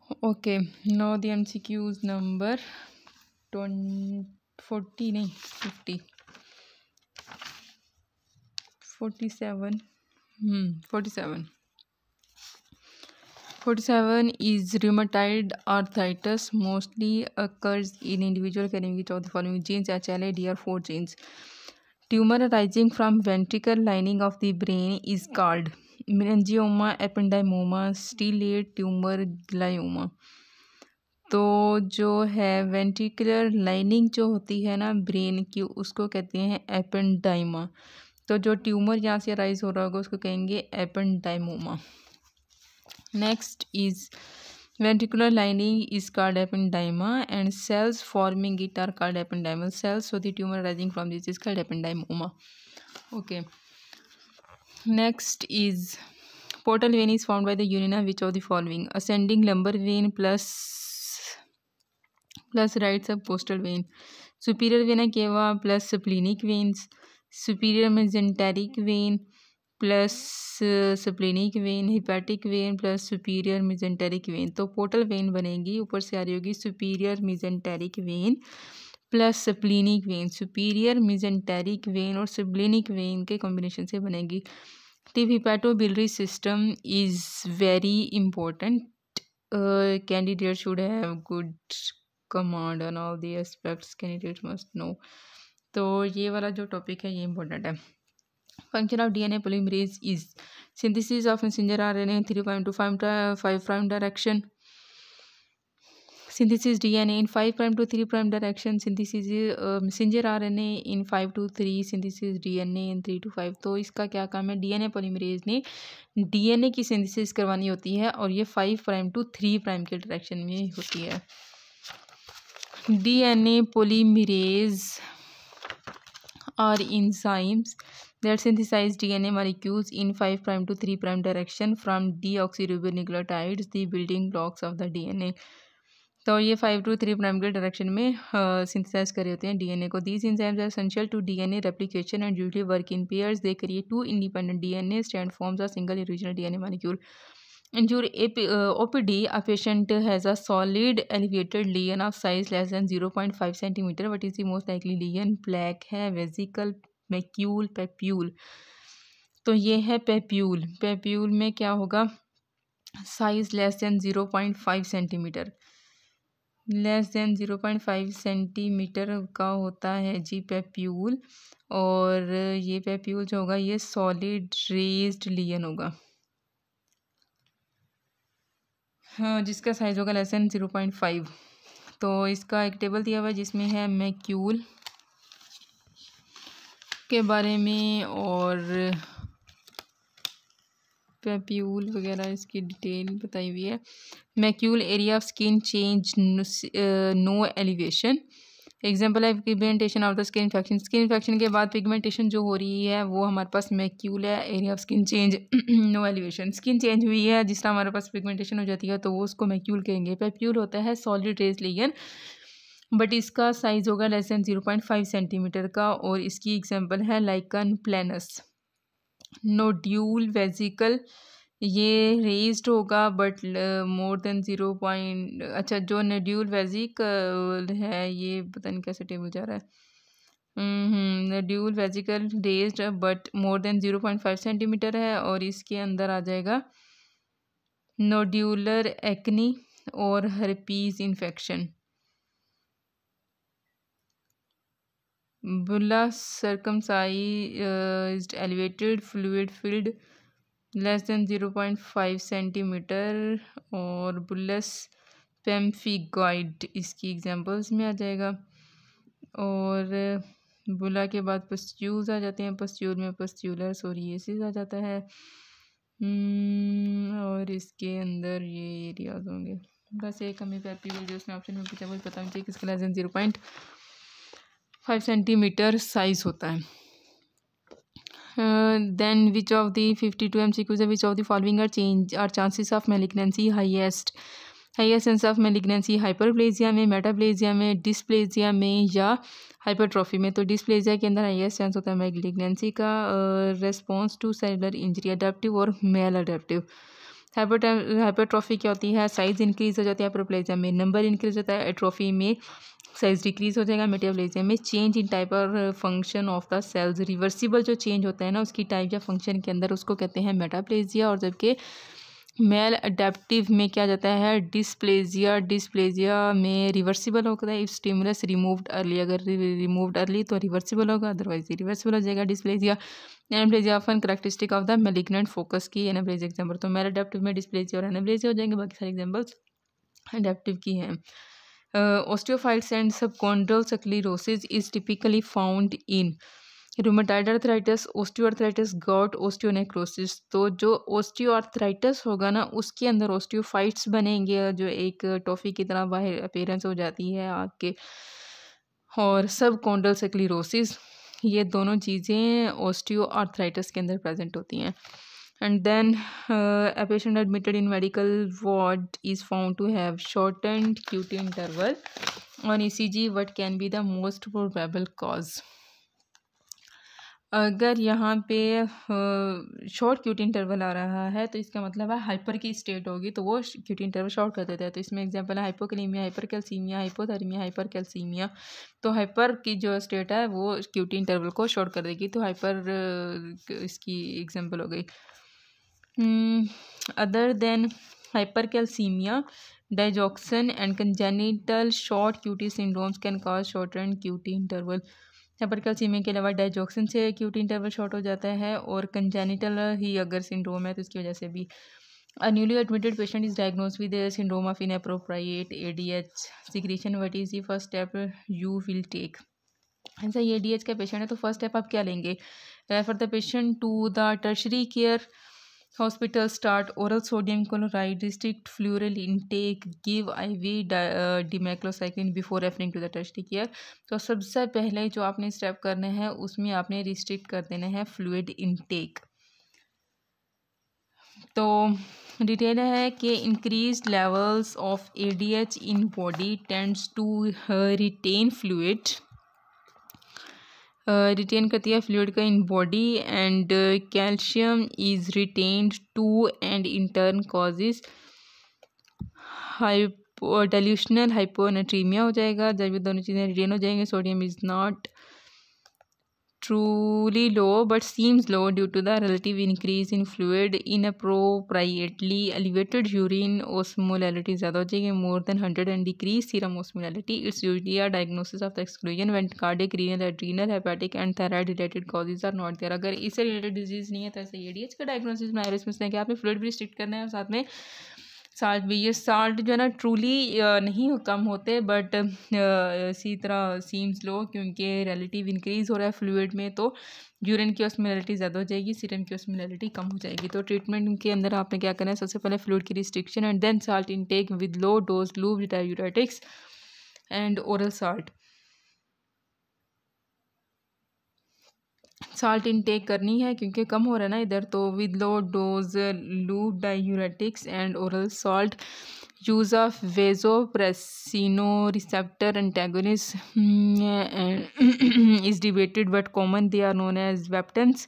Okay, now the MCQs number 40 नहीं 50 47 47 47 is rheumatoid arthritis mostly occurs in individual carrying which of the following genes HLA DR4 genes. Tumor arising from ventricle lining of the brain is called meningioma, ependymoma, stellate tumor, glioma. तो जो है ventricular lining जो होती है ना brain की उसको कहते हैं एपेंडाइमा। तो जो ट्यूमर यहाँ से राइज हो रहा होगा उसको कहेंगे ependymoma. Next is ventricular lining is called ependyma and cells forming it are called ependymal cells. So the tumor arising from this is called ependymoma. Okay. Next is portal vein is formed by the union of which of the following: ascending lumbar vein plus right subcostal vein, superior vena cava plus splenic veins, superior mesenteric vein plus splenic vein, hepatic vein plus superior mesenteric vein. तो portal vein बनेगी, ऊपर से आ रही होगी superior mesenteric vein plus splenic vein. Superior mesenteric vein और splenic vein के combination से बनेगी। Tip hepatobiliary system is very important. Candidate should have good command on all the aspects, candidate must know. तो ये वाला जो टॉपिक है ये इंपॉर्टेंट है। Function of DNA polymerase is synthesis of messenger RNA in 3' to 5' direction. Synthesis DNA in 5' to 3' direction. Synthesis messenger RNA in 5 to 3. Synthesis DNA in 3 to 5. तो इसका क्या काम है? DNA polymerase ने DNA की सिंथेसिस करवानी होती है और ये 5' to 3' के डायरेक्शन में होती है। DNA polymerase are enzymes that synthesize DNA molecules in 5' to 3' direction from deoxyribonucleotides, the building blocks of the DNA. तो ये 5 to 3' के डायरेक्शन में सिंथेसाइज कर रहे होते हैं डीएनए को। These enzymes are essential to DNA replication and usually work in pairs. They create two independent DNA strands forms a single original DNA molecule. In your OPD, a patient has a solid elevated lesion of size less than 0.5 centimeter. What is the most likely lesion? Black है, vesicle, macule, papule. तो ये है papule. Papule में क्या होगा? Size less than 0.5 centimetre, less than 0.5 centimetre का होता है जी पेप्यूल। और ये पेप्यूल जो होगा ये सॉलिड रेज्ड लीजन होगा, हाँ, जिसका साइज होगा लेस देन 0.5। तो इसका एक टेबल दिया हुआ है जिसमें है मैक्यूल के बारे में और पेप्यूल वगैरह इसकी डिटेल बताई हुई है। Macule area of skin change no elevation. Example है pigmentation of the skin infection. Skin infection के बाद पिगमेंटेशन जो हो रही है वो हमारे पास मैक्यूल है। Area of skin change no elevation. Skin change हुई है जिस तरह हमारे पास पिगमेंटेशन हो जाती है तो वो उसको मैक्यूल कहेंगे। पेप्यूल होता है सॉलिड रेज लीजन बट इसका साइज होगा लेस देन 0.5 सेंटीमीटर का और इसकी एग्जाम्पल है लाइकन प्लेनस। नोड्यूल वेजिकल ये रेज्ड होगा बट मोर देन 0. अच्छा, जो नोड्यूल वेजिकल है ये पता नहीं कैसे टेबल जा रहा है। Nodule vesicle raised but more than 0.5 centimetre है और इसके अंदर आ जाएगा नोड्यूलर एक्नी और हर्पीज इन्फेक्शन। बुला circumcised elevated fluid filled less than 0.5 centimetre और बुलस पेम्फिगॉइड इसकी एग्जांपल्स में आ जाएगा। और बुला के बाद पस्ट्यूल्स आ जाते हैं। पस्ट्यूल में पस्ट्यूलर सोरिएसिस आ जाता है और इसके अंदर ये एरियाज होंगे। बस एक हमें पेप्यूल जो उसमें ऑप्शन में पूछा वो पता नहीं चाहिए किसका लेस देन 0.5 सेंटीमीटर साइज होता है। Then which of the 52 MCQs है which of the following are chances of malignancy highest chance of malignancy hyperplasia में, मेटाप्लेजिया में, डिस्प्लेजिया में या हाइपरट्रॉफी में। तो डिस्प्लेजिया के अंदर हाईएस्ट चांस होता है मैलिग्नेंसी का। Response to cellular injury adaptive और मेल अडेप्टिव। हाइपरट्रॉफी क्या होती है, साइज इंक्रीज हो जाती है, हाइपरप्लेजिया में नंबर इंक्रीज होता है, एट्रोफी में साइज डिक्रीज हो जाएगा, मेटाप्लेजिया में चेंज इन टाइप और function of the cells, reversible जो चेंज होता है ना उसकी टाइप या फंक्शन के अंदर उसको कहते हैं मेटाप्लेजिया। और जबकि मेल अडेप्टिव में क्या जाता है, डिस्प्लेजिया। डिस्प्लेजिया में रिवर्सिबल होता है इफ स्टिमुलस रिमूव्ड अर्ली, अगर रिमूव्ड अर्ली तो रिवर्सिबल होगा, अदरवाइज रिवर्सिबल हो जाएगा dysplasia. Anaplasia often characteristic of the malignant focus की एनाप्लेजिया एग्जाम्पल, तो मेल अडेप्टिव में डिस्प्लेजिया और एनाप्लेजिया हो जाएंगे, बाकी सारे एग्जाम्पल्स अडेप्टिव की हैं। Osteophytes and subchondral sclerosis is typically found in rheumatoid arthritis, osteoarthritis, gout, osteonecrosis. तो जो ओस्टियोआर्थराइटिस होगा ना उसके अंदर ओस्टियोफाइट्स बनेंगे जो एक टॉफी की तरह बाहर अपीयरेंस हो जाती है आपके, और सब कॉन्डल स्क्लेरोसिस, ये दोनों चीज़ें ओस्टियोआर्थराइटिस के अंदर प्रेजेंट होती हैं। And then a patient admitted in medical ward is found to have shortened QT interval on ECG. What can be the most probable cause? अगर यहाँ पे शॉर्ट क्यूटी इंटरवल आ रहा है तो इसका मतलब है हाइपर की स्टेट होगी तो वो क्यूटी इंटरवल शॉर्ट कर देता है। तो इसमें एग्जांपल है हाइपोकलीमिया, हाइपरकैल्सीमिया, हाइपोथर्मिया, हाइपरकैल्सीमिया। तो हाइपर की जो स्टेट है वो क्यूटी इंटरवल को शॉर्ट कर देगी, तो हाइपर इसकी एग्जांपल हो गई। Other than hypercalcemia, digoxin and congenital short QT syndromes can cause shortened QT interval. Hypercalcaemia के अलावा डाइजॉक्सिन से QT इंटरवल शॉर्ट हो जाता है, और कंजेनिटल ही अगर सिंड्रोम है तो इसकी वजह से भी। A newly admitted patient is diagnosed with a syndrome of inappropriate ADH secretion. What is the first step you will take? ऐसा ये ADH का पेशेंट है तो फर्स्ट स्टेप आप क्या लेंगे? Refer the patient to the tertiary care hospital, start oral sodium chloride, restrict fluoral intake, give IV dimeclocycline before referring to the tertiary care। तो सबसे पहले जो आपने स्टेप करने हैं उसमें आपने रिस्ट्रिक्ट कर देना है फ्लूइड इनटेक। तो डिटेल है कि increase levels of ADH in body tends to retain fluid, retain करती है फ्लूइड का in body, and calcium is retained to and in turn causes dilutional hyponatremia हो जाएगा। जब ये दोनों चीज़ें रिटेन हो जाएंगे, sodium is not truly low but seems low due to the relative increase in fluid, inappropriately elevated urine osmolality ज़्यादा हो जाएगी more than 100 and decreased serum osmolality. It's usually a diagnosis of the exclusion when cardiac, renal, adrenal, hepatic and thyroid related causes are not there। अगर इससे related disease नहीं है तो ऐसे ADH का डायग्नोसिस बनाया, इसमें क्या आपने फ्लूइड भी रिस्ट्रिक्ट करना है और साथ में साल्ट भी। ये साल्ट जो है ना ट्रूली नहीं कम होते बट इसी तरह सीम्स लो क्योंकि रिलेटिव इंक्रीज़ हो रहा है फ्लूइड में, तो यूरिन की ऑस्मोलैरिटी ज़्यादा हो जाएगी, सीरम की ऑस्मोलैरिटी कम हो जाएगी। तो ट्रीटमेंट के अंदर आपने क्या करना है, सबसे पहले फ्लूइड की restriction and then salt intake with low dose loop diuretics and oral salt. Salt intake करनी है क्योंकि कम हो रहा है ना इधर, तो with low dose loop diuretics and oral salt. Use of vasopressin receptor antagonist is debated but common. They are known as vaptans.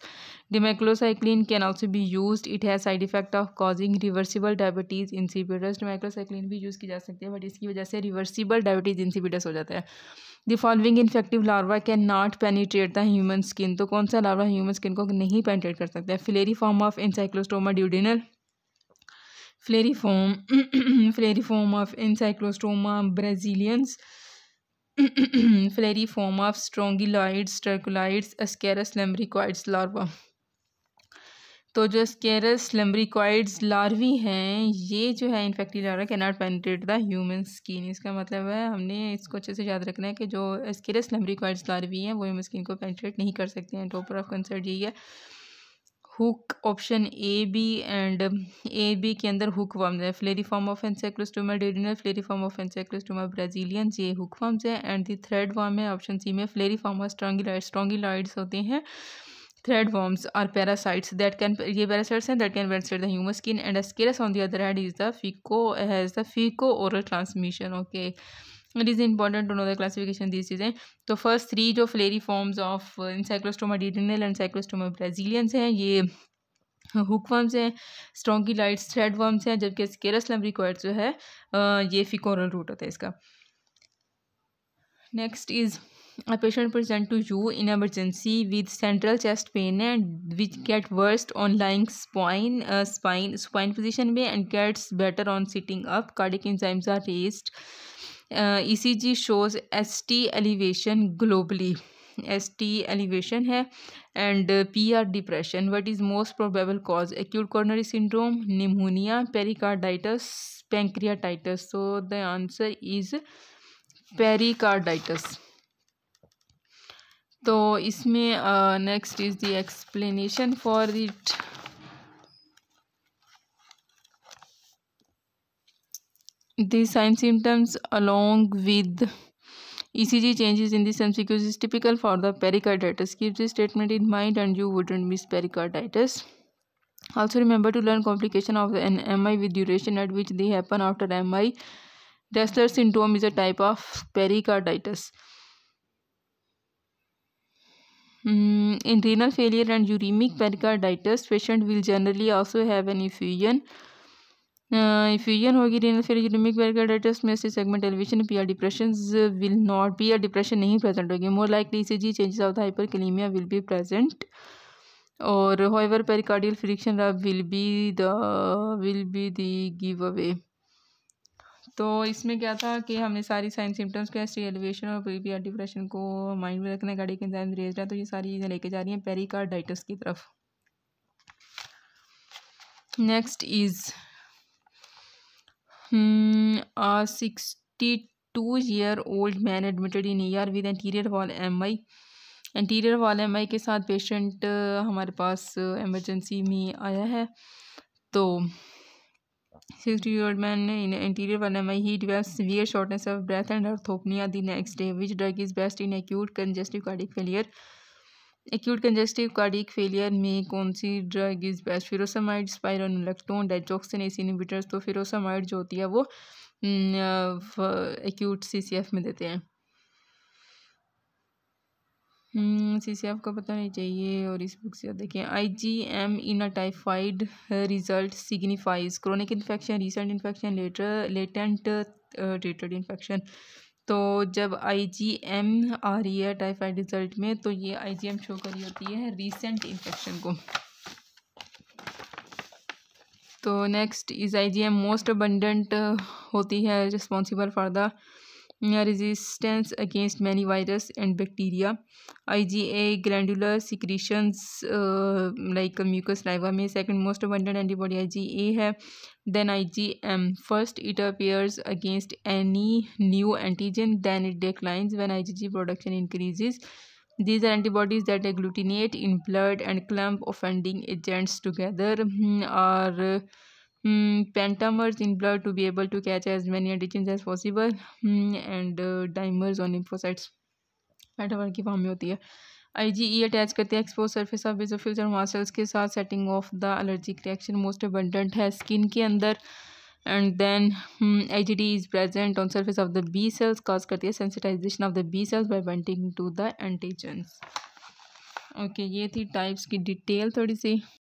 Dimeclocycline can also be used. It has side effect of causing reversible diabetes insipidus. Dimeclocycline भी use की जा सकती है but इसकी वजह से reversible diabetes insipidus हो जाता है। The following infective larva cannot penetrate the human skin। तो कौन सा लार्वा ह्यूमन स्किन को नहीं पेनिट्रेट कर सकता है? Filariform of Encyclostoma duodenal, Filariform of Encyclostoma brasiliensis, Filariform of Strongyloides, Sterculoides, Ascaris lumbricoides larva। तो जो स्केरस लम्ब्रिकॉइड्स लार्वी हैं ये जो है infective larva can not penetrate the human skin. इसका मतलब है हमने इसको अच्छे से याद रखना है कि जो स्केरस लम्ब्रिकॉइड्स लार्वी हैं वो ह्यूमन स्किन को पेनिट्रेट नहीं कर सकते हैं। टॉपर ऑफ कंसर्न यही है। Hook option A B and A B के अंदर हुक वर्म्स है। Filariform of Ancylostoma duodenale, filariform of Ancylostoma braziliense, ये हुक वर्म्स है। एंड द थ्रेड वर्म है ऑप्शन सी में फ्लेरिफॉर्म ऑफ स्ट्रॉन्गिलॉइड्स। स्ट्रॉन्गिलॉइड्स होते हैं threadworms are parasites that can, ये पैरासाइट्स हैं that can penetrate the human skin. And Ascaris on the other hand is the feco oral transmission. Okay, it is important to know the classification these चीज़ें। तो first three जो filariforms of Ancylostoma duodenale and Ancylostoma braziliense हैं ये hook worms हैं, स्ट्रोंगिलाइट्स thread worms हैं, जबकि स्केरस लम्बरिकॉइड जो है ये फिकोरल रूट होता है इसका। Next is a patient present to you in emergency with central chest pain and which get worse on lying spine position में and gets better on sitting up. Cardiac enzymes are raised. ECG shows ST elevation globally. ST elevation है and PR depression. What is most probable cause? Acute coronary syndrome, pneumonia, pericarditis, pancreatitis. So the answer is pericarditis. तो इसमें next is the explanation for it. The sign symptoms along with ECG changes in this MCQs is typical for the pericarditis. Keep this statement in mind and you wouldn't miss pericarditis. Also remember to learn complication of an MI with duration at which they happen after MI. Dressler syndrome is a type of pericarditis. In renal failure and uremic pericarditis, patient will generally also have an effusion. Effusion होगी renal failure uremic pericarditis में से segment elevation PR depressions will not be, PR depression नहीं present होगी. More likely ECG changes of the hyperkalemia will be present. और however pericardial friction rub will be the giveaway. तो इसमें क्या था कि हमने सारी साइन सिम्टम्स के एसटी एलिवेशन और पीपीआर डिप्रेशन को माइंड में रखना, कार्डियक एंजाइम रेज्ड है, तो ये सारी चीज़ें लेके जा रही हैं पेरिकार्डाइटिस की तरफ। Next is 62-year-old man admitted in ER with anterior wall MI। Anterior wall MI के साथ पेशेंट हमारे पास एमरजेंसी में आया है। तो 60-year-old man in anterior wall MI, he develops severe shortness of breath and orthopnea the next day. Which drug is best in acute congestive cardiac failure? Acute congestive cardiac failure में कौन सी drug is best? Furosemide, spironolactone, digoxin AC inhibitors. तो furosemide जो होती है वो acute CCF में देते हैं। CCF का पता नहीं चाहिए। और इस बुक से देखें, IgM in a typhoid result signifies chronic infection, recent infection, latent treated infection. तो जब IgM आ रही है टाइफाइड रिजल्ट में तो ये IgM शो कर रही होती है रीसेंट इन्फेक्शन को। तो next is IgM most abundant होती है responsible for the resistance against many virus and bacteria. IgA glandular secretions like mucus saliva में second most abundant antibody IgA है, then IgM. First it appears against any new antigen, then it declines when IgG production increases. These are antibodies that agglutinate in blood and clump offending agents together are pentamers in blood to be able to catch as many antigens as possible and dimers on lymphocytes मेटाबॉल की form में होती है। IgE attach करते हैं expose surface of basophils और मास्ट cells के साथ, setting of the allergic reaction most abundant है स्किन के अंदर। And then IgD is present on surface of the B cells, cause करती है sensitization of the B cells by binding to the antigens. Okay, ये थी types की detail थोड़ी सी।